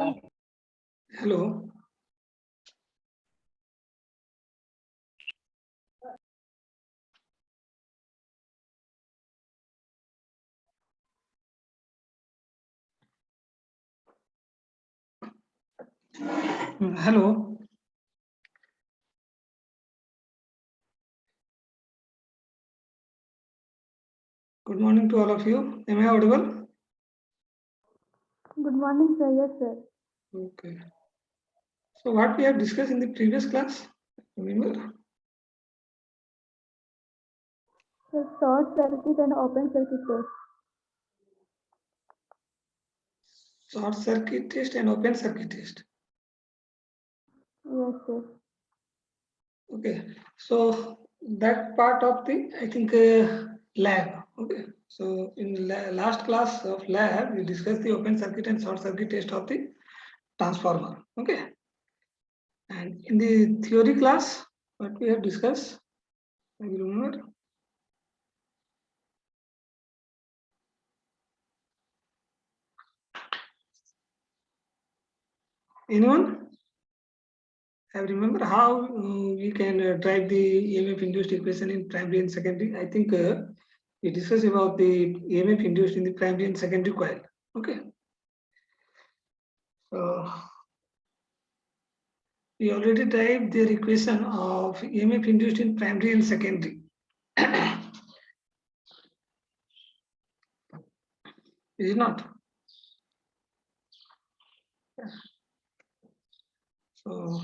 Hello. Hello. Good morning to all of you. Am I audible? Good morning, sir. Yes, sir. Okay. So what we have discussed in the previous class, remember? Sir, short circuit and open circuit test. Short circuit test and open circuit test. Yes, sir. Okay. So that part of the, I think, lab. Okay. So in last class of lab, we discussed the open circuit and short circuit test of the transformer. Okay. And in the theory class, what we have discussed, I will remember. Anyone? I remember how we can drive the EMF induced equation in primary and secondary. I think we discussed about the EMF induced in the primary and secondary coil. Okay. So we already derived the equation of EMF induced in primary and secondary. Is it not? So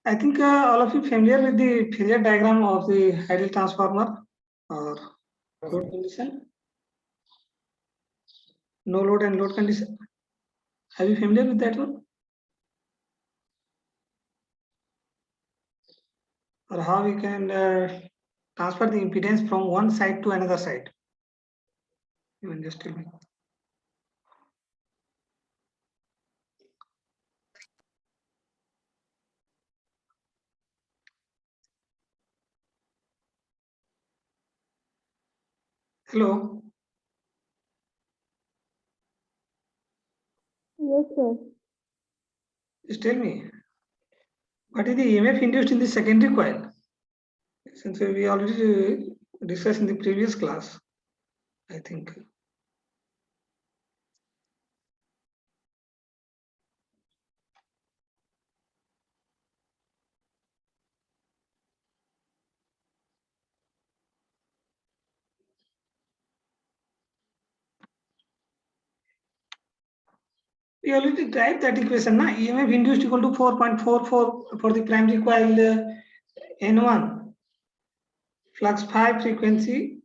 I think all of you familiar with the Phasor diagram of the ideal transformer or load condition, no load and load condition. Are you familiar with that one? Or how we can transfer the impedance from one side to another side? You can just tell me. Hello. Yes, sir. Just tell me, what is the EMF induced in the secondary coil? Since we already discussed in the previous class, I think. We already derived that equation, na? EMF induced equal to 4.44 for the primary coil N1, flux phi frequency.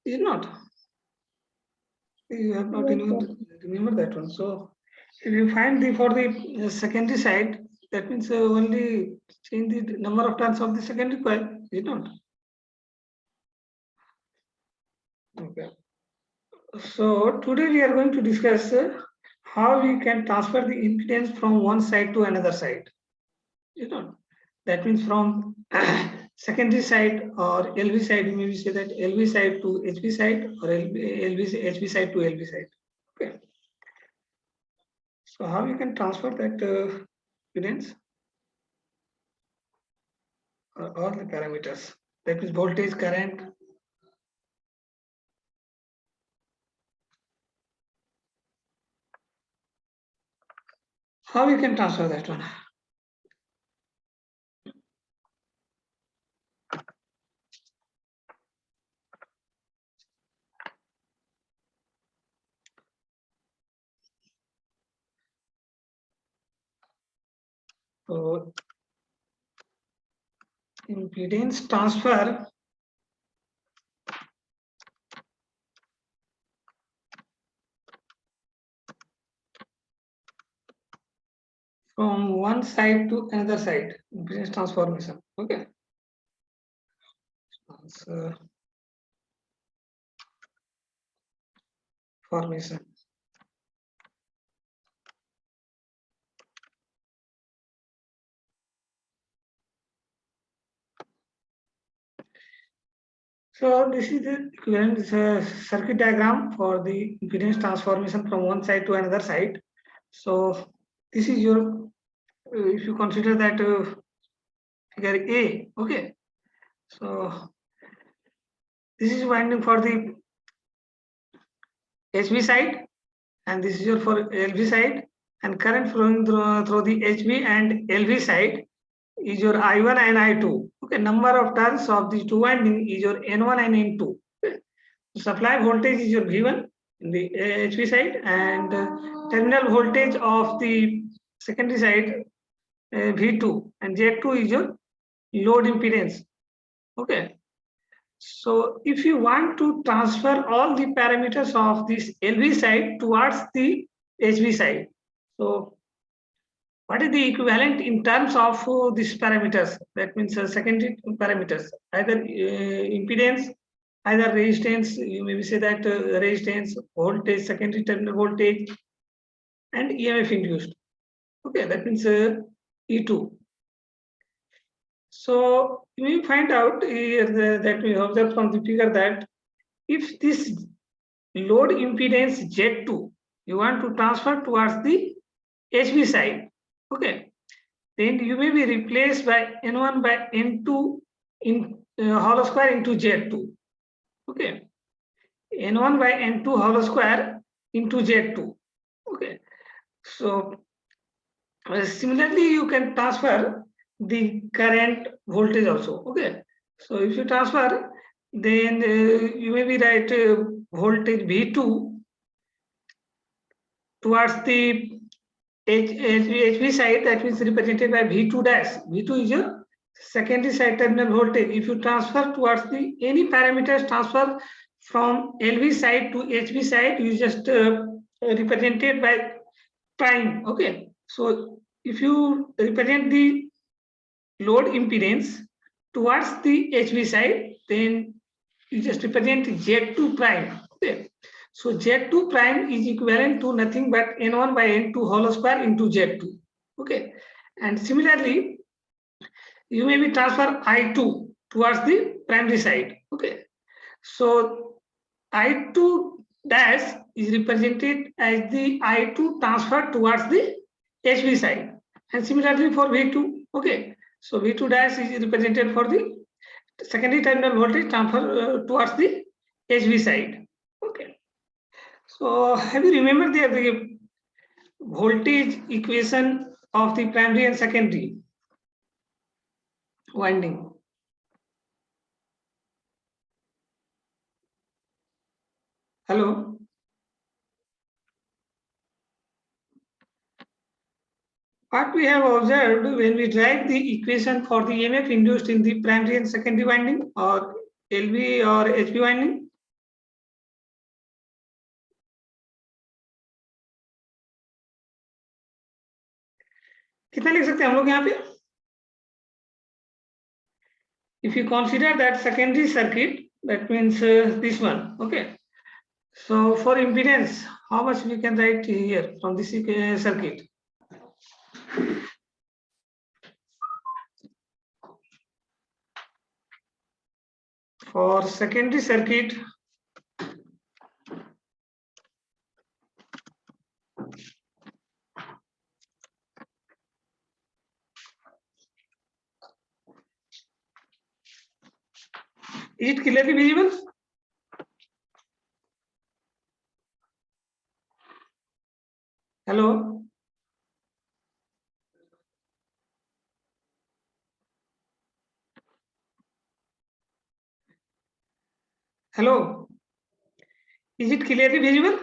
Is it not? You have not Yes, remember that one. So if you find the for the secondary side, that means only change the number of turns of the secondary coil, is it not? Okay. So today we are going to discuss how we can transfer the impedance from one side to another side. You know, that means from secondary side or LV side, you may say that LV side to HV side or HV side to LV side. Okay. So how you can transfer that impedance or all the parameters? That means voltage, current. How you can transfer that one? So impedance transfer from one side to another side, impedance transformation. Okay. Formation. So this is the equivalent circuit diagram for the impedance transformation from one side to another side. So this is your, if you consider that figure A, okay. So this is winding for the HV side, and this is your for LV side, and current flowing through the HV and LV side is your I1 and I2. Okay, number of turns of these two winding is your N1 and N2. Okay. Supply voltage is your V1 in the HV side, and terminal voltage of the secondary side V2, and Z2 is your load impedance. Okay. So if you want to transfer all the parameters of this LV side towards the HV side, so what is the equivalent in terms of these parameters? That means secondary parameters, either impedance, either resistance. You maybe say that resistance, voltage, secondary terminal voltage, and EMF induced. Okay, that means E2. So we find out that we observe from the figure that if this load impedance Z2 you want to transfer towards the HV side, okay, then you may be replaced by N1 by N2 in hollow square into Z2. Okay, N1 by N2 hollow square into Z2. Okay, so similarly you can transfer the current voltage also. Okay, so if you transfer, then you may be write voltage V2 towards the HV side, that means represented by V2 dash. V2 is your secondary side terminal voltage. If you transfer towards the any parameters transfer from LV side to HV side, you just represented by prime. Okay, so if you represent the load impedance towards the HV side, then you just represent Z2 prime. Okay. So Z2 prime is equivalent to nothing but N1 by N2 whole square into Z2. Okay. And similarly, you may be transfer I2 towards the primary side. Okay. So I2 dash is represented as the I2 transfer towards the HV side. And similarly for V2. Okay. So V2 dash is represented for the secondary terminal voltage transfer towards the HV side. Okay. So have you remembered the voltage equation of the primary and secondary winding? Hello. What we have observed when we write the equation for the EMF induced in the primary and secondary winding or LV or HV winding, कितना लिख सकते हैं हम लोग यहाँ पे? If you consider that secondary circuit, that means this one. Okay. So for impedance, how much we can write here from this circuit? For secondary circuit, is it clearly visible? Hello. Hello. Is it clearly visible?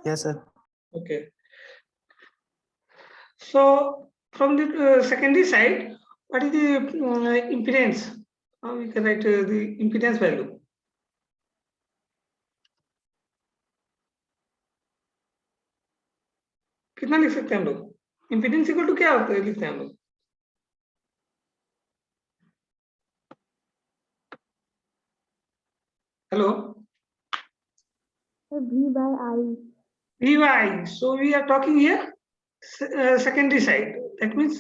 Yes, sir. Okay. So from the secondary side, what is the impedance? How we can write the impedance value? कितना लिख सकते हैं हम लोग? Impedance equal to क्या होता है लिखते हैं हम लोग? Hello. V by I. Vy. So we are talking here secondary side. That means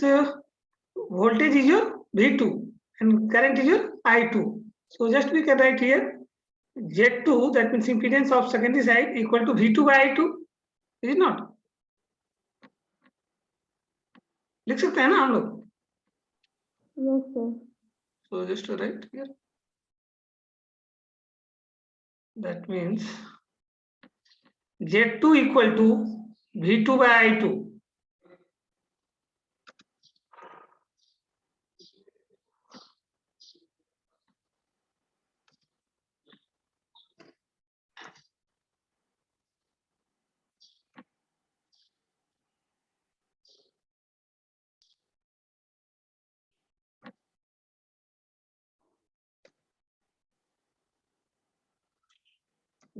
voltage is your V2 and current is your I2. So just we can write here Z2, that means impedance of secondary side, equal to V2 by I2. Is it not? लिख सकते हैं ना हम लोग? Yes, sir. So just to write here. That means Z2 equal to V2 by I2.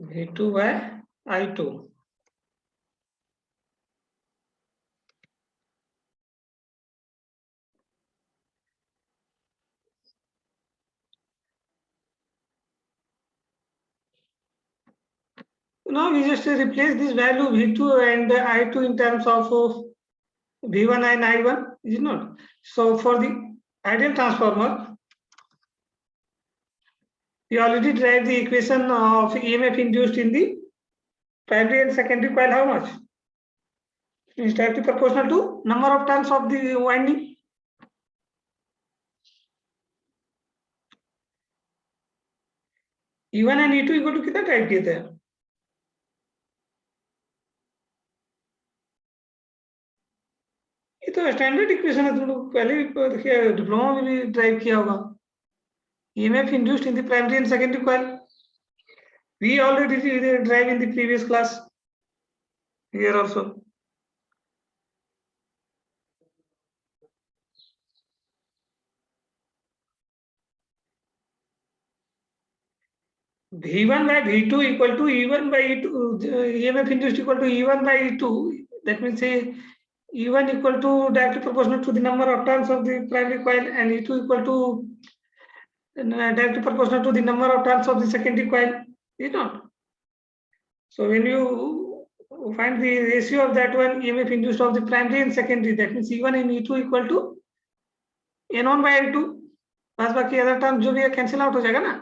V2 by I2. Now we just replace this value V2 and I2 in terms of V1 and I1, is it not? So for the ideal transformer, we already derived the equation of EMF induced in the primary and secondary coil. How much? Is directly proportional to number of turns of the winding. E1 and E2 equal to कितना type किए थे? ये तो standard equation है, तुम लोग पहले भी देखिए, डिप्लोमा में भी ड्राइव किया होगा. EMF induced in the primary and secondary coil. We already drive in the previous class. Here also. V1 by V2 equal to E1 by E2. EMF induced equal to E1 by E2. That means E1 equal to directly proportional to the number of turns of the primary coil, and E2 equal to directly proportional to the number of turns of the secondary coil. Is not? So when you find the ratio of that one, EMF induced of the primary and secondary, that means E1 and E2 equal to N1 by N2. बस बाकी other term जो भी है cancel out हो जाएगा ना.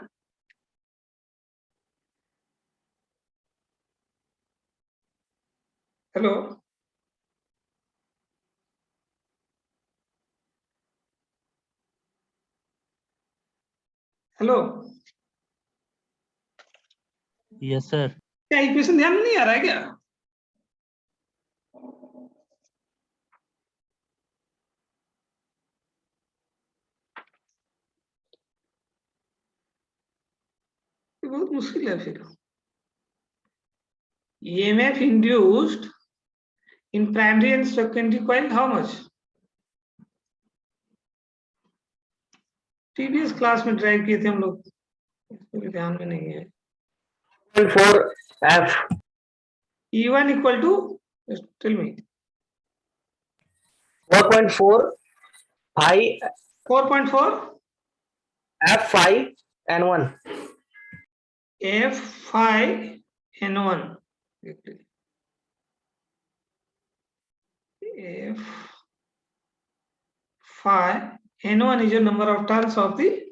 Hello, hello, yes sir. क्या equation ध्यान में नहीं आ रहा है क्या? ये बहुत मुश्किल है फिर. EMF induced in primary and secondary coil, how much? Previous class में ड्राइव किए थे हम लोग, इसको भी ध्यान में नहीं है. 4 F. E1 equal to, just tell me. 4.4 phi 4.4 F phi N1. F phi N1. F phi N1 is the number of turns of the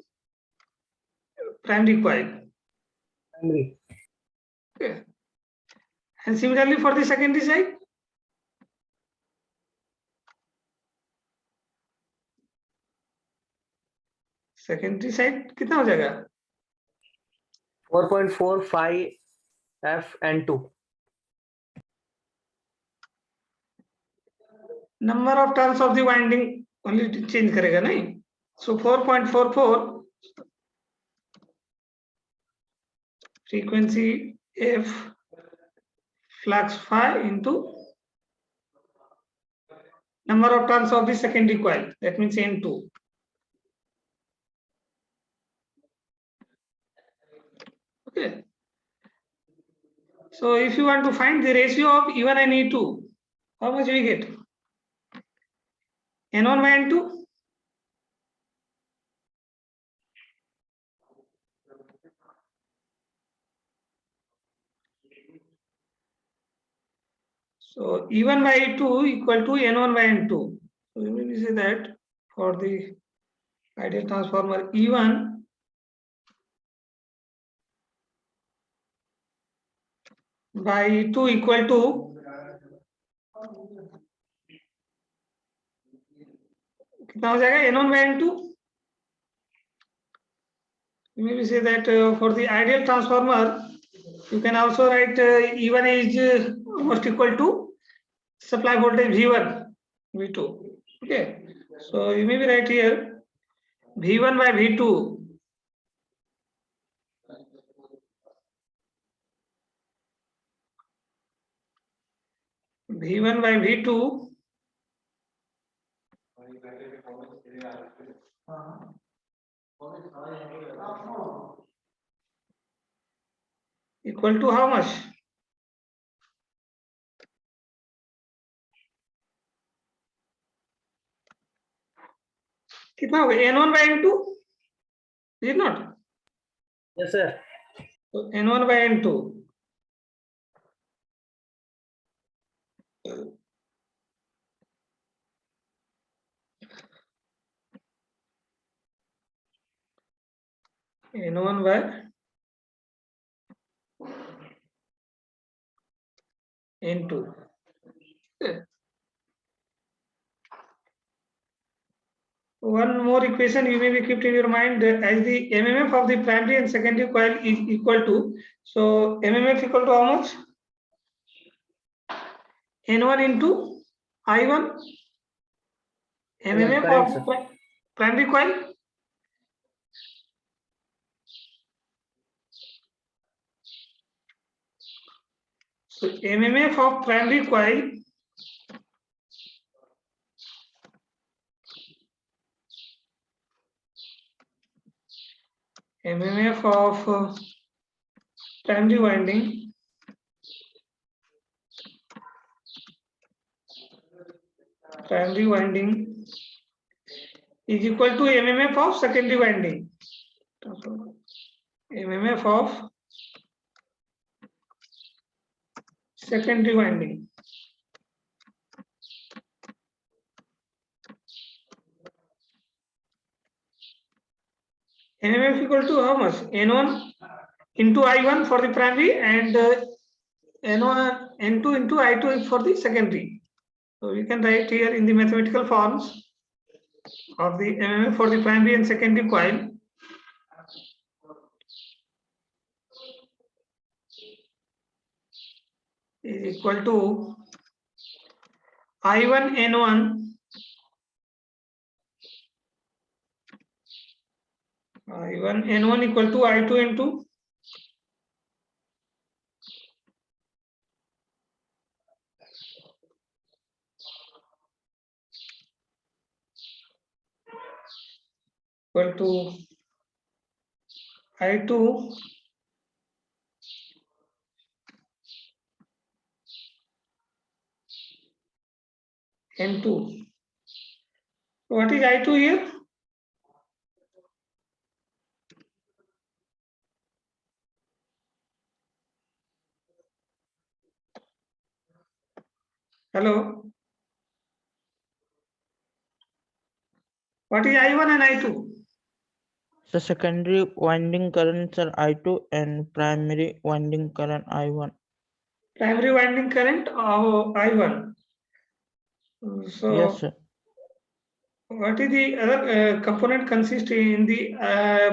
primary coil. Primary. Okay. And similarly for the secondary side, कितना हो जाएगा? 4.4 phi F N2. Number of turns of the winding only change करेगा नहीं. So 4.44 frequency F flux phi into number of turns of the secondary coil, that means N2. Okay. So if you want to find the ratio of E1 and E2, how much we get? N1 by N2. So E1 by E2 equal to N1 by N2. So we say that for the ideal transformer E1 by 2 equal to कितना हो जाएगा N1 by N2. Maybe say that for the ideal transformer you can also write E1 is almost equal to supply voltage V1 V2. Okay, so you may be right here V1 by V2 V1 by V2 equal to how much? कितना होगा N1 by N2? Is it not? Yes, sir. So N1 by N2. N1 by N2. One more equation you may be kept in your mind as the MMF of the primary and secondary coil is equal to. So MMF equal to how much? N1 into I1. MMF correct, of primary coil. So MMF of primary coil MMF of primary winding is equal to MMF of secondary winding. MMF of secondary winding. MMF equal to how much? N1 into I1 for the primary and N1, N2 into I2 for the secondary. So we can write here in the mathematical forms of the MMF for the primary and secondary coil. Is equal to I1 N1 equal to I2 into equal to I2 N2. What is I2 here? Hello. What is I1 and I2? The secondary winding currents are I2 and primary winding current I1. Primary winding current of I1. So Yes, sir. what is the other component consist in the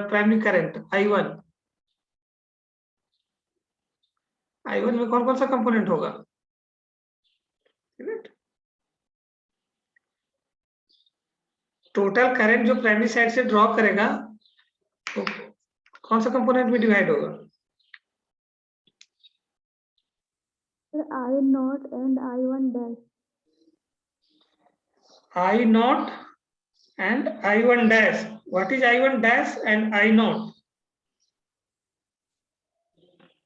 primary current I1? I1 में कौन कौन सा component होगा? Total current जो primary side से draw करेगा तो कौन सा कंपोनेंट में डिवाइड होगा? I naught and I1 dash. I naught and I1 dash. What is I1 dash and I naught?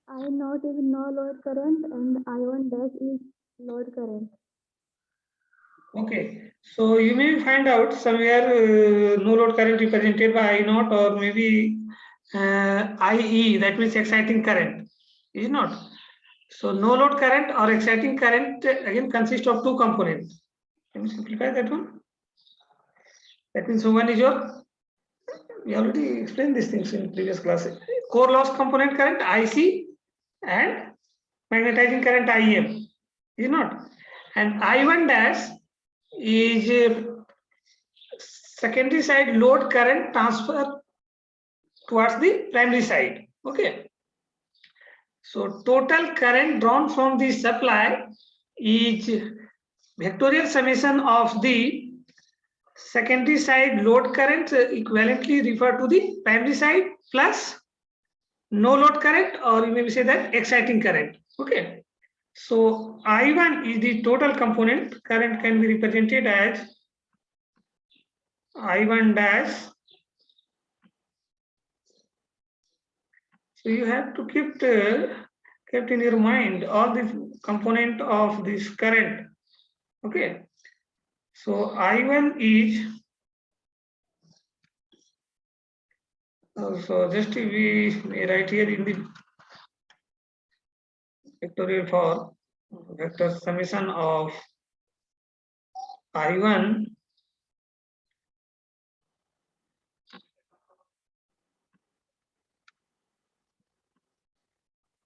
I naught is no load current and I1 dash is load current. Okay, so you may find out somewhere no load current represented by I naught or maybe IE, that means exciting current, is it not? So no load current or exciting current again consists of two components. Can you simplify that one? That means one is your, we already explained these things in previous classes. Core loss component current IC and magnetizing current IM, is not. And I1 dash is secondary side load current transfer towards the primary side. Okay. So total current drawn from the supply is vectorial summation of the secondary side load current equivalently referred to the primary side plus no load current, or you may say that exciting current. Okay. So I1 is the total component current, can be represented as I1 dash. So you have to keep kept in your mind all the component of this current. Okay. So I1 is so just we write here in the vectorial form, vector summation of I1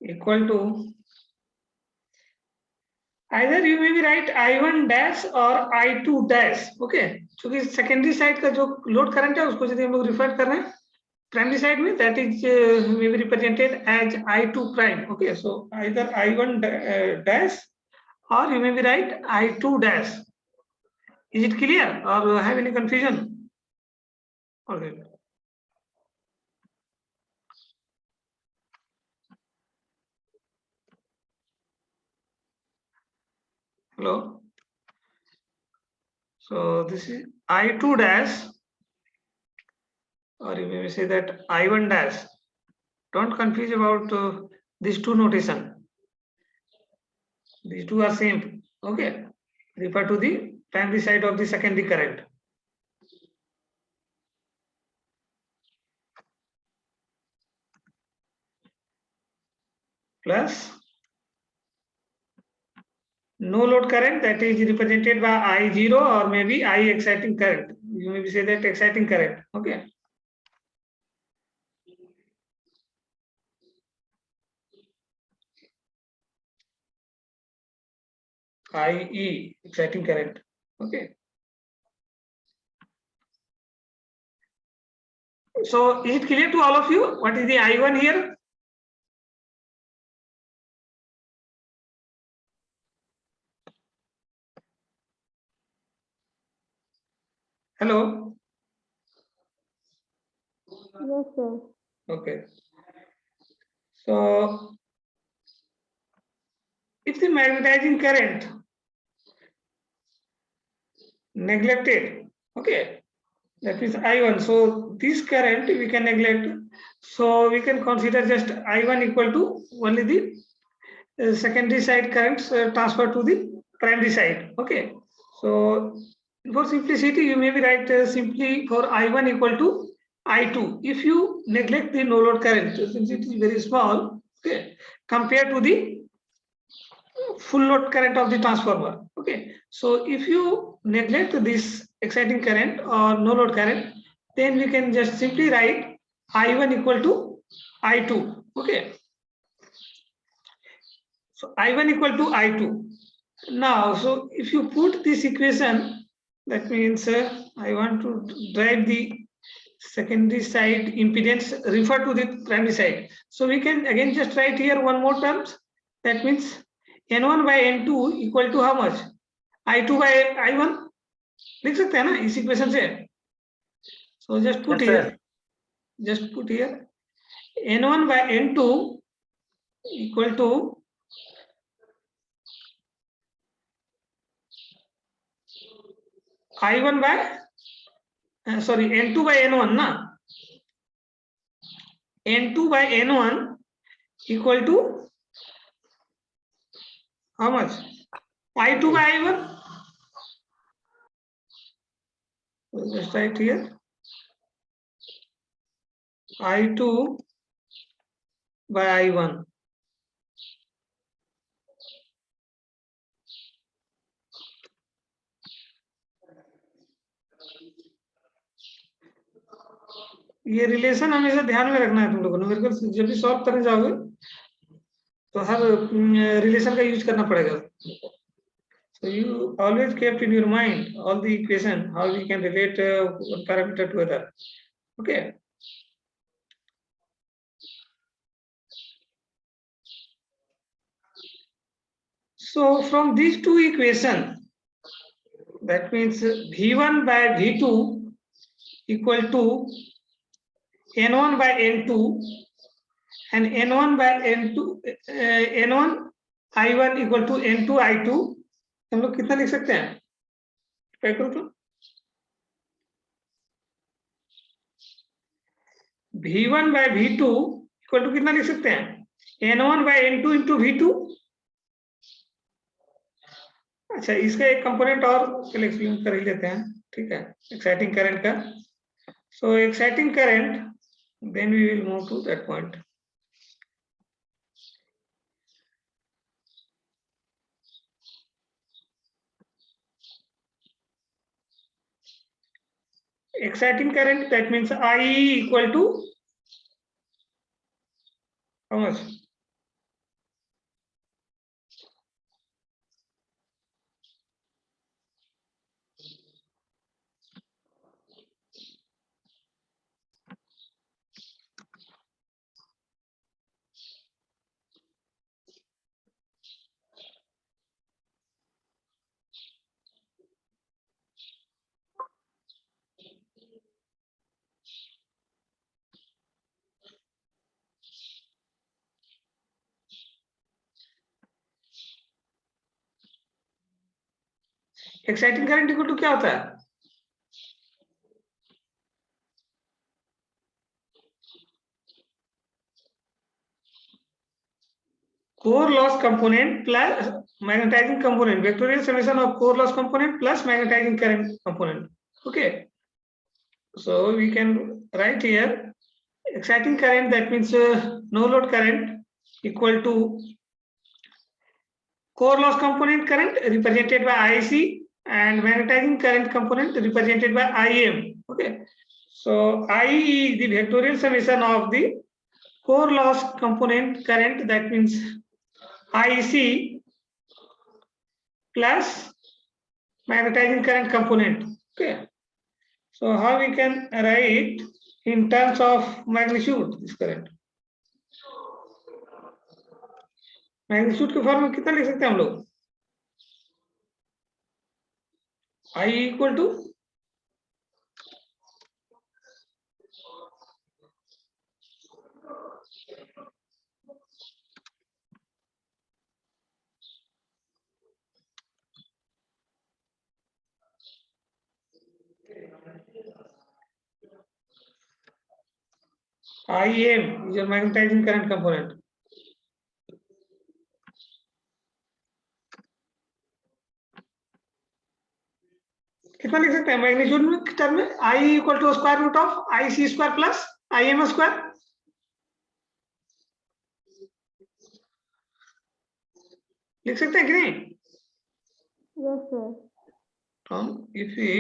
equal to, either you may be write I1 dash or I2 dash. Okay, क्योंकि secondary side का जो load current है उसको यदि हम लोग refer कर रहे हैं primary side में, that is may be represented as I2 prime. Okay, so either I1 dash or you may be write I2 dash. Is it clear or have any confusion? Okay. Hello. So this is I2 dash, or you may say that I1 dash. Don't confuse about these two notation. These two are same. Okay. Refer to the primary side of the secondary current. Plus no load current, that is represented by I0 or maybe I exciting current. You may say that exciting current. Okay. IE exciting current. Okay. So is it clear to all of you what is the I1 here? Hello. Yes, sir. Okay. So if the magnetizing current neglected, okay, that means I1. So this current we can neglect. So we can consider just I1 equal to only the secondary side currents transferred to the primary side. Okay. So for simplicity, you may be write simply for I1 equal to I2. If you neglect the no load current, since it is very small, okay, compared to the full load current of the transformer. Okay. So if you neglect this exciting current or no load current, then we can just simply write I1 equal to I2. Okay. So I1 equal to I2. Now, so if you put this equation, that means I want to drive the secondary side impedance refer to the primary side. So we can again just write here one more terms. That means N1 by N2 equal to how much? I2 by I1. लिख सकते हैं ना इस equation से. So just put Yes, here. sir. Just put here. N1 by N2 equal to I1 by sorry N2 by N1 na. N2 by N1 equal to how much? I2 by I1. We'll just write here I2 by I1. ये relation हमेशा ध्यान में रखना है तुम लोगों ने। Numerical जब भी सॉल्व करने जाओगे तो हर रिलेशन का यूज करना पड़ेगा। So you always kept in your mind all the equation, how we can relate one parameter to other. Okay. So from these two equations, that means V1 by V2 equal to N1 by N2 and N1 by N2, N1 I1 equal to N2 I2. हम लोग कितना लिख सकते हैं? क्या करो तो? V1 by V2 equal to कितना लिख सकते हैं? N1 by N2 into V2. अच्छा, इसका एक कंपोनेंट और पहले एक्सप्लेन कर ही लेते हैं, ठीक है, एक्साइटिंग करंट का। So exciting current, then we will move to that point. Exciting current, that means I equal to how much? Exciting current equal to क्या होता है? Core loss component plus magnetising component, vectorial summation of core loss component plus magnetising current component. Okay, so we can write here exciting current, that means no load current equal to core loss component current represented by IC and magnetizing current component represented by IM. Okay, so I is the vectorial summation of the core loss component current, that means IC plus magnetizing current component. Okay, so how we can write in terms of magnitude this current? Magnitude के form में कितना लिख सकते हैं हम लोग? I equal to IM is your magnetizing current component. कितना लिख सकते हैं मैग्नीट्यूड में टर्म में? I equal to square root of IC square plus IM square. लिख सकते हैं कि नहीं? Yes, sir. If we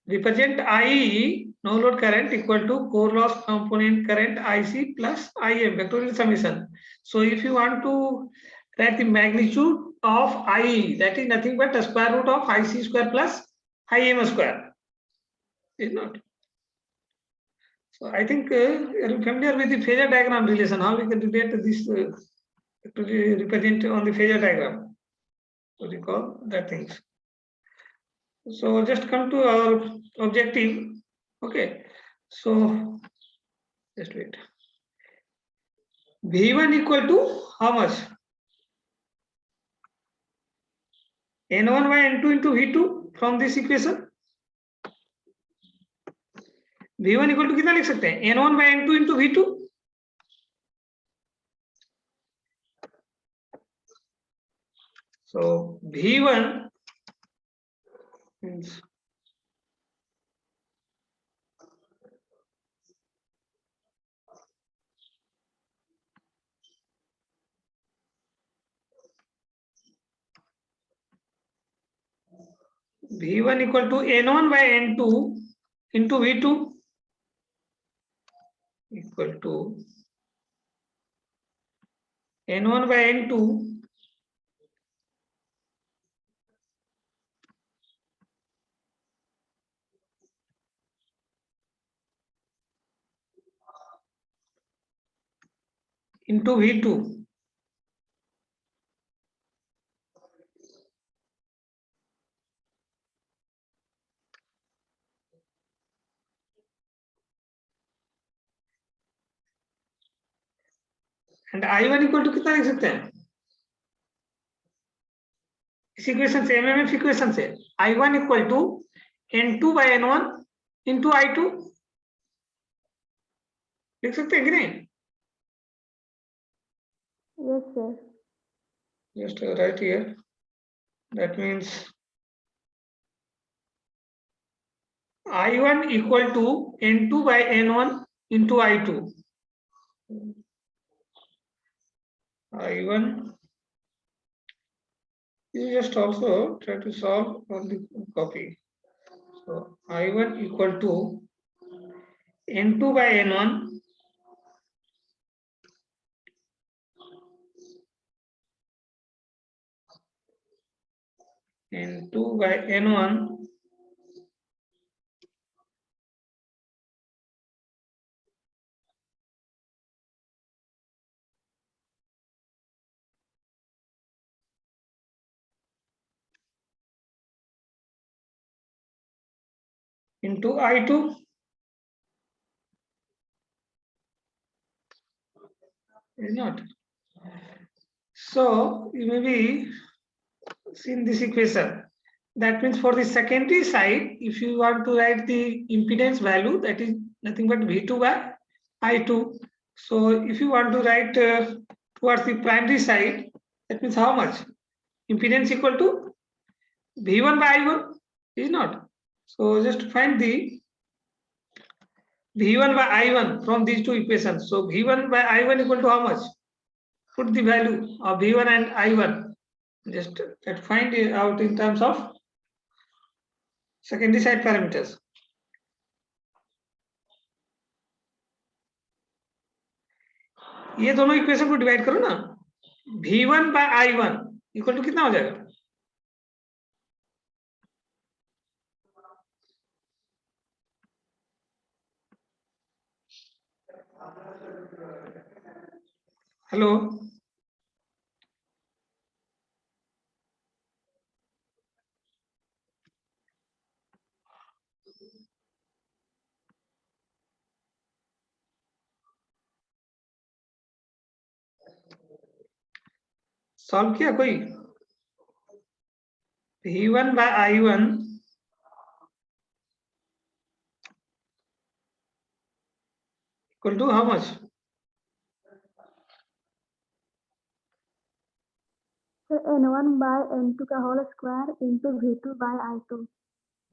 represent I no load current equal to core loss component current IC plus IM vectorial summation. So if you want to write the magnitude of I, that is nothing but a square root of IC square plus IM square, is not? So I think you're familiar with the phasor diagram relation, how we can relate this to represent on the phasor diagram, to recall that things. So just come to our objective. Okay, so just wait. V1 equal to how much? N1 by N2 into V2 from this equation. V1 equal to कितना लिख सकते हैं? N1 by N2 into V2. So V1 means V1 equal to N1 by N2 into V2. equal to N1 by N2 into V2 and I1 equal to कितना लिख सकते हैं इस equation से MMF इक्वेशन से I1 equal to N2 by N1 into I2 लिख सकते हैं कि नहीं Yes, sir. just write here that means I1 equal to N2 by N1 into I2 I1 you just also try to solve on the copy so I1 equal to N2 by N1 N2 by N1 into I2 is not. So you may be seen this equation. That means for the secondary side, if you want to write the impedance value, that is nothing but V2 by I2. So if you want to write towards the primary side, that means how much? Impedance equal to V1 by I1 is not. So just find the V1 by I1 from these two equations. So V1 by I1 equal to how much? Put the value of V1 and I1. Just find it out in terms of secondary side parameters. ये दोनों equation को divide करो ना V1 by I1 equal to कितना हो जाएगा hello solve किया कोई V1 by I1 equal to how much? So N1 by N2 का whole square into V2 by I2.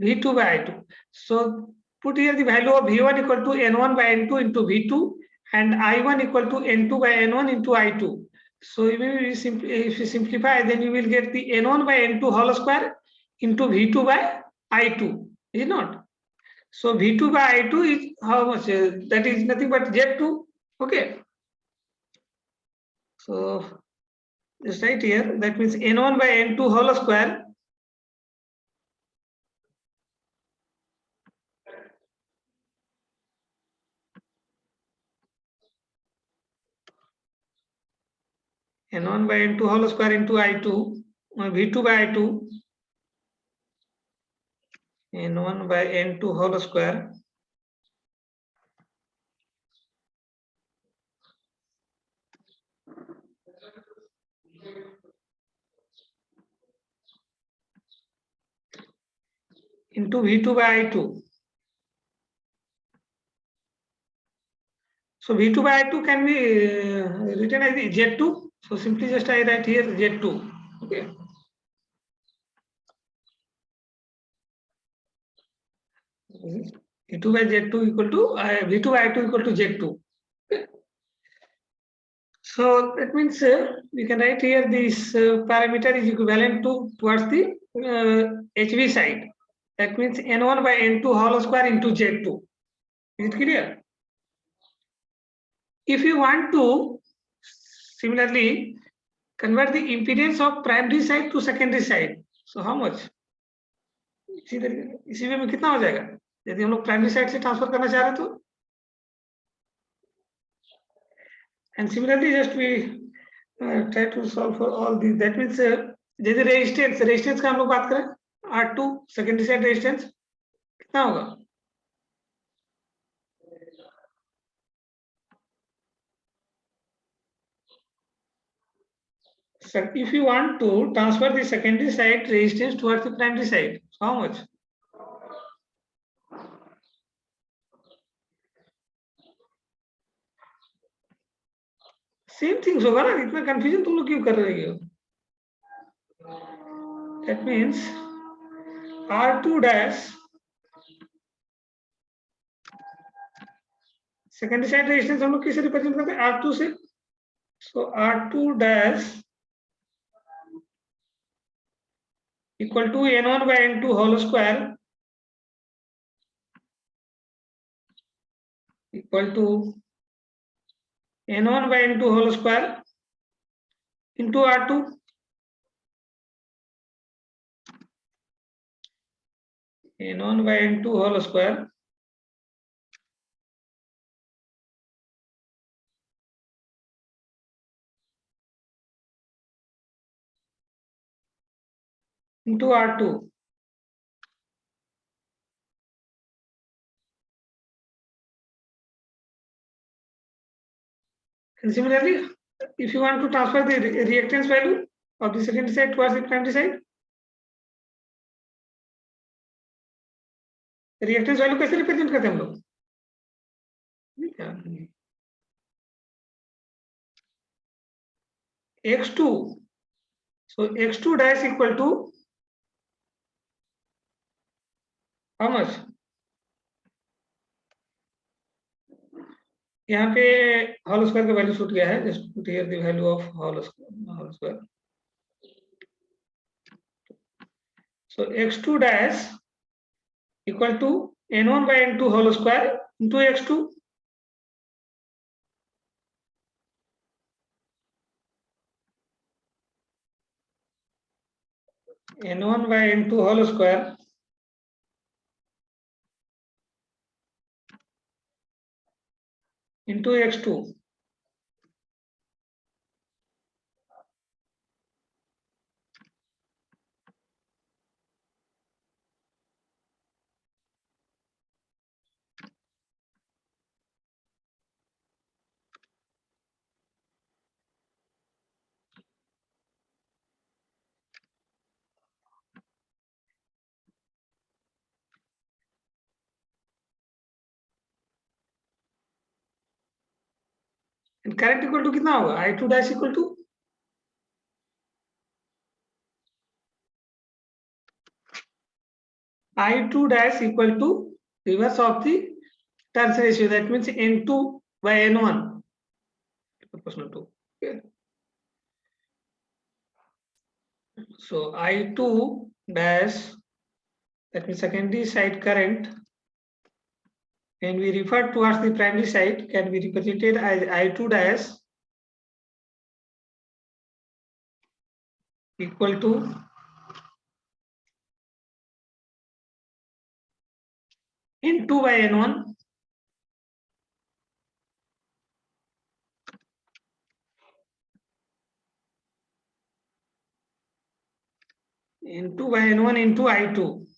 V2 by I2. So put here the value of V1 equal to N1 by N2 into V2 and I1 equal to N2 by N1 into I2. So if you simplify, then you will get the N1 by N2 whole square into V2 by I2. Is it not? So V2 by I2 is how much? That is nothing but Z2. Okay. So just write here. That means N1 by N2 whole square N1 by N2 whole square into I2, V2 by I2, N1 by N2 whole square into V2 by I2. So V2 by I2 can be written as the Z2. So simply just I write here Z2. Okay. V2 by Z2 equal to V2 by I2 equal to Z2. Okay. So that means we can write here this parameter is equivalent to towards the HV side. That means N1 by N2 whole square into Z2. Is it clear? if you want to similarly convert the impedance of primary side to secondary side, so how much? इसी वे में कितना हो जाएगा यदि हम लोग primary side से transfer करना चाह रहे तो? And similarly, just we try to solve for all these. That means जैसे रेजिस्टेंस का हम लोग बात करें, R2 सेकेंडरी साइड रेजिस्टेंस कितना होगा? So if you want to transfer the secondary side resistance towards the primary side, so how much? Same things होगा ना, इतना कंफ्यूजन तुम लोग क्यों कर रहे हो? That means R2 dash secondary side resistance हम लोग किसे रिप्रेजेंट करते हैं? R2 से. So R2 dash equal to N1 by N2 whole square equal to N1 by N2 whole square into R2. N1 by N2 whole square into R2. And similarly, if you want to transfer the reactance value of the secondary side towards the primary side, reactance value कैसे represent करते हैं हम लोग? X2. So X2 dash equal to how much? यहाँ पे whole square का value छूट गया है. Just put here the value of whole square. So X2 dash equal to N1 by N2 whole square into X2. N1 by N2 whole square into X2. And current equal to कितना होगा? I2 dash equal to I2 dash equal to reverse of the turns ratio. That means N2 by N1 proportional to. Okay. So I2 dash, that means secondary side current, when we refer towards the primary side, can be represented as I2 dash equal to N2 by N1 N2 by N1 into I2.